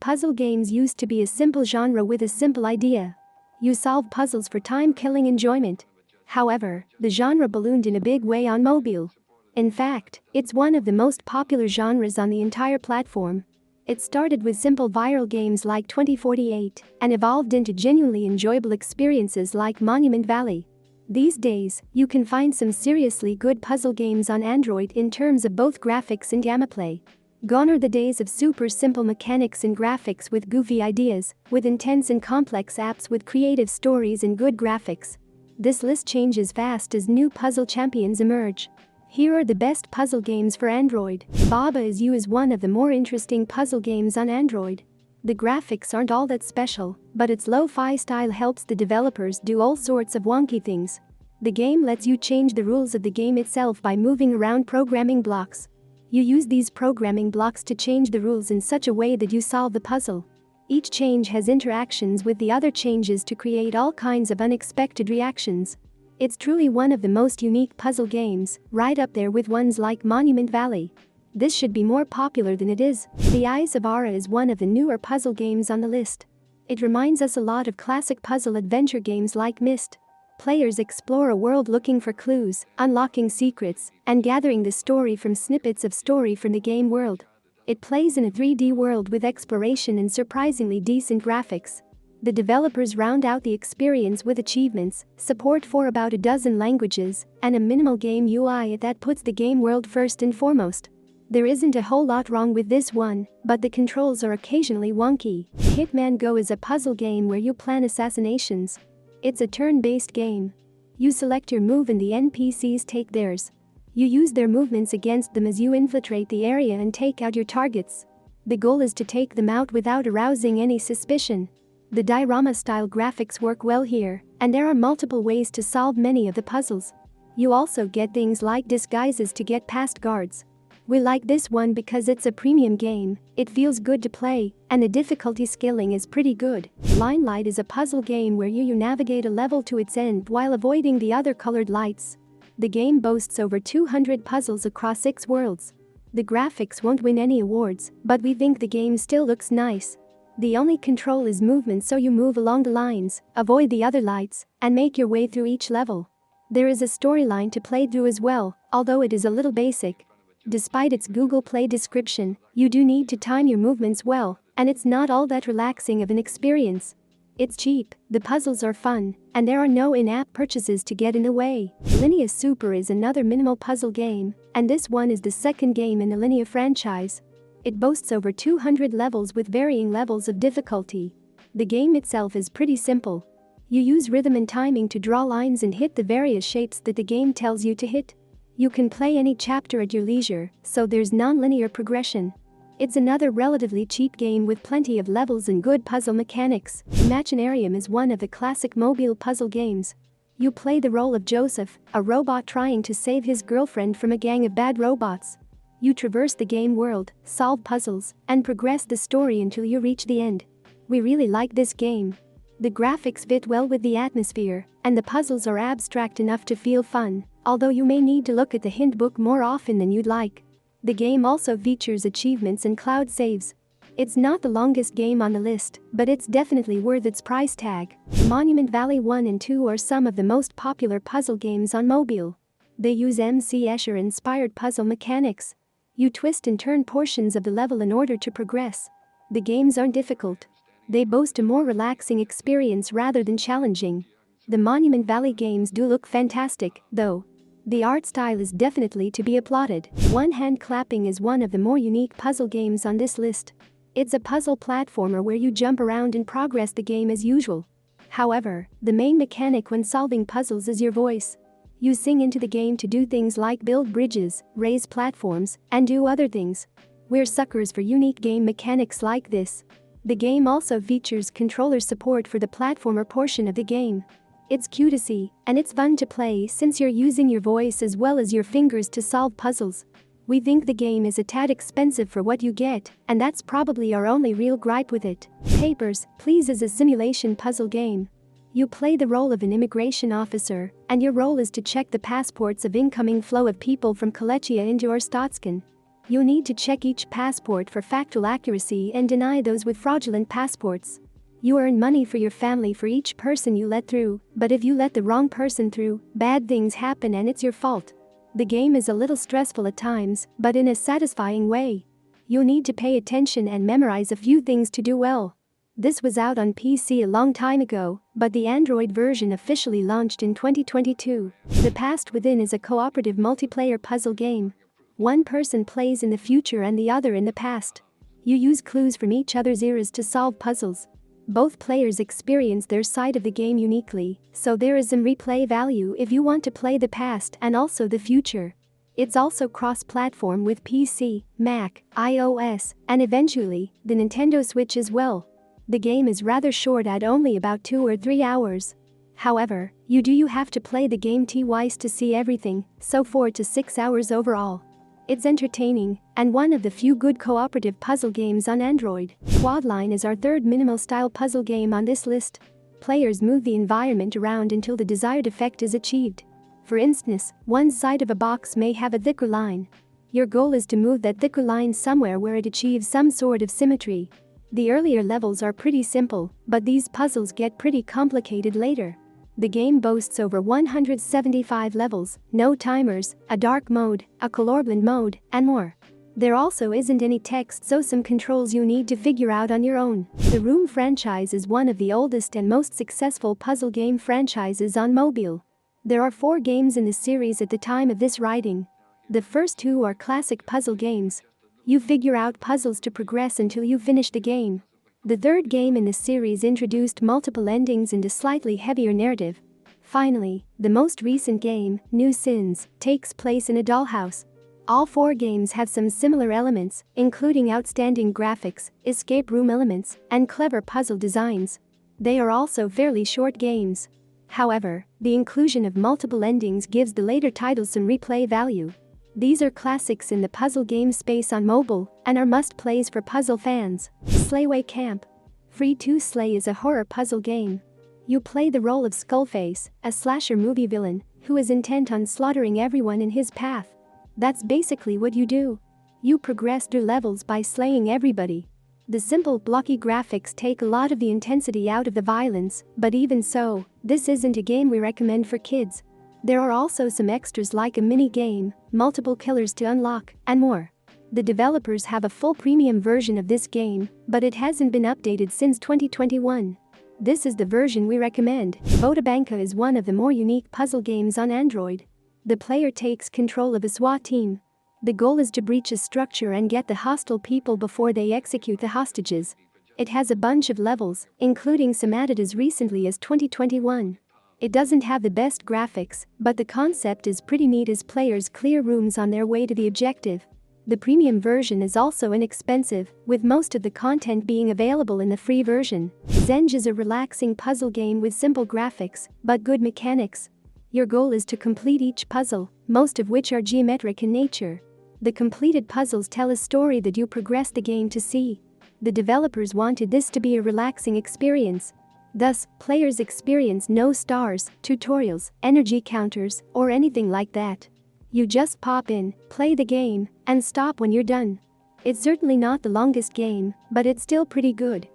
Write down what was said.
Puzzle games used to be a simple genre with a simple idea. You solve puzzles for time-killing enjoyment. However, the genre ballooned in a big way on mobile. In fact, it's one of the most popular genres on the entire platform. It started with simple viral games like 2048 and evolved into genuinely enjoyable experiences like Monument Valley. These days, you can find some seriously good puzzle games on Android in terms of both graphics and gameplay. Gone are the days of super simple mechanics and graphics with goofy ideas, with intense and complex apps with creative stories and good graphics. This list changes fast as new puzzle champions emerge. Here are the best puzzle games for Android. Baba Is You is one of the more interesting puzzle games on Android. The graphics aren't all that special, but its lo-fi style helps the developers do all sorts of wonky things. The game lets you change the rules of the game itself by moving around programming blocks. You use these programming blocks to change the rules in such a way that you solve the puzzle. Each change has interactions with the other changes to create all kinds of unexpected reactions. It's truly one of the most unique puzzle games, right up there with ones like Monument Valley. This should be more popular than it is. The Eyes of Ara is one of the newer puzzle games on the list. It reminds us a lot of classic puzzle adventure games like Myst. Players explore a world looking for clues, unlocking secrets, and gathering the story from snippets of story from the game world. It plays in a 3D world with exploration and surprisingly decent graphics. The developers round out the experience with achievements, support for about a dozen languages, and a minimal game UI that puts the game world first and foremost. There isn't a whole lot wrong with this one, but the controls are occasionally wonky. Hitman Go is a puzzle game where you plan assassinations. It's a turn-based game. You select your move and the NPCs take theirs. You use their movements against them as you infiltrate the area and take out your targets. The goal is to take them out without arousing any suspicion. The diorama-style graphics work well here, and there are multiple ways to solve many of the puzzles. You also get things like disguises to get past guards. We like this one because it's a premium game, it feels good to play, and the difficulty scaling is pretty good. Limelight is a puzzle game where you navigate a level to its end while avoiding the other colored lights. The game boasts over 200 puzzles across 6 worlds. The graphics won't win any awards, but we think the game still looks nice. The only control is movement, so you move along the lines, avoid the other lights, and make your way through each level. There is a storyline to play through as well, although it is a little basic. Despite its Google Play description, you do need to time your movements well, and it's not all that relaxing of an experience. It's cheap, the puzzles are fun, and there are no in-app purchases to get in the way. Linea Super is another minimal puzzle game, and this one is the second game in the Linea franchise. It boasts over 200 levels with varying levels of difficulty. The game itself is pretty simple. You use rhythm and timing to draw lines and hit the various shapes that the game tells you to hit. You can play any chapter at your leisure, so there's non-linear progression. It's another relatively cheap game with plenty of levels and good puzzle mechanics. Machinarium is one of the classic mobile puzzle games. You play the role of Joseph, a robot trying to save his girlfriend from a gang of bad robots. You traverse the game world, solve puzzles, and progress the story until you reach the end. We really like this game. The graphics fit well with the atmosphere, and the puzzles are abstract enough to feel fun, although you may need to look at the hint book more often than you'd like. The game also features achievements and cloud saves. It's not the longest game on the list, but it's definitely worth its price tag. Monument Valley 1 and 2 are some of the most popular puzzle games on mobile. They use M.C. Escher-inspired puzzle mechanics. You twist and turn portions of the level in order to progress. The games aren't difficult. They boast a more relaxing experience rather than challenging. The Monument Valley games do look fantastic, though. The art style is definitely to be applauded. One Hand Clapping is one of the more unique puzzle games on this list. It's a puzzle platformer where you jump around and progress the game as usual. However, the main mechanic when solving puzzles is your voice. You sing into the game to do things like build bridges, raise platforms, and do other things. We're suckers for unique game mechanics like this. The game also features controller support for the platformer portion of the game. It's cute to see, and it's fun to play since you're using your voice as well as your fingers to solve puzzles. We think the game is a tad expensive for what you get, and that's probably our only real gripe with it. Papers, Please is a simulation puzzle game. You play the role of an immigration officer, and your role is to check the passports of incoming flow of people from Kolechia into Arstotzkan. You need to check each passport for factual accuracy and deny those with fraudulent passports. You earn money for your family for each person you let through, but if you let the wrong person through, bad things happen and it's your fault. The game is a little stressful at times, but in a satisfying way. You need to pay attention and memorize a few things to do well. This was out on PC a long time ago, but the Android version officially launched in 2022. The Past Within is a cooperative multiplayer puzzle game. One person plays in the future and the other in the past. You use clues from each other's eras to solve puzzles. Both players experience their side of the game uniquely, so there is some replay value if you want to play the past and also the future. It's also cross-platform with PC, Mac, iOS, and eventually, the Nintendo Switch as well. The game is rather short at only about 2 or 3 hours. However, you have to play the game twice to see everything, so 4 to 6 hours overall. It's entertaining, and one of the few good cooperative puzzle games on Android. Quadline is our third minimal-style puzzle game on this list. Players move the environment around until the desired effect is achieved. For instance, one side of a box may have a thicker line. Your goal is to move that thicker line somewhere where it achieves some sort of symmetry. The earlier levels are pretty simple, but these puzzles get pretty complicated later. The game boasts over 175 levels, no timers, a dark mode, a colorblind mode, and more. There also isn't any text, so some controls you need to figure out on your own. The Room franchise is one of the oldest and most successful puzzle game franchises on mobile. There are 4 games in the series at the time of this writing. The first 2 are classic puzzle games. You figure out puzzles to progress until you finish the game. The third game in the series introduced multiple endings and a slightly heavier narrative. Finally, the most recent game, New Sins, takes place in a dollhouse. All 4 games have some similar elements, including outstanding graphics, escape room elements, and clever puzzle designs. They are also fairly short games. However, the inclusion of multiple endings gives the later titles some replay value. These are classics in the puzzle game space on mobile and are must-plays for puzzle fans. Slayway Camp. Free to Slay is a horror puzzle game. You play the role of Skullface, a slasher movie villain who is intent on slaughtering everyone in his path. That's basically what you do. You progress through levels by slaying everybody. The simple blocky graphics take a lot of the intensity out of the violence, but even so, this isn't a game we recommend for kids. There are also some extras like a mini-game, multiple killers to unlock, and more. The developers have a full premium version of this game, but it hasn't been updated since 2021. This is the version we recommend. Botabanka is one of the more unique puzzle games on Android. The player takes control of a SWAT team. The goal is to breach a structure and get the hostile people before they execute the hostages. It has a bunch of levels, including some added as recently as 2021. It doesn't have the best graphics, but the concept is pretty neat as players clear rooms on their way to the objective. The premium version is also inexpensive, with most of the content being available in the free version. Zenge is a relaxing puzzle game with simple graphics, but good mechanics. Your goal is to complete each puzzle, most of which are geometric in nature. The completed puzzles tell a story that you progress the game to see. The developers wanted this to be a relaxing experience. Thus, players experience no stars, tutorials, energy counters, or anything like that. You just pop in, play the game, and stop when you're done. It's certainly not the longest game, but it's still pretty good.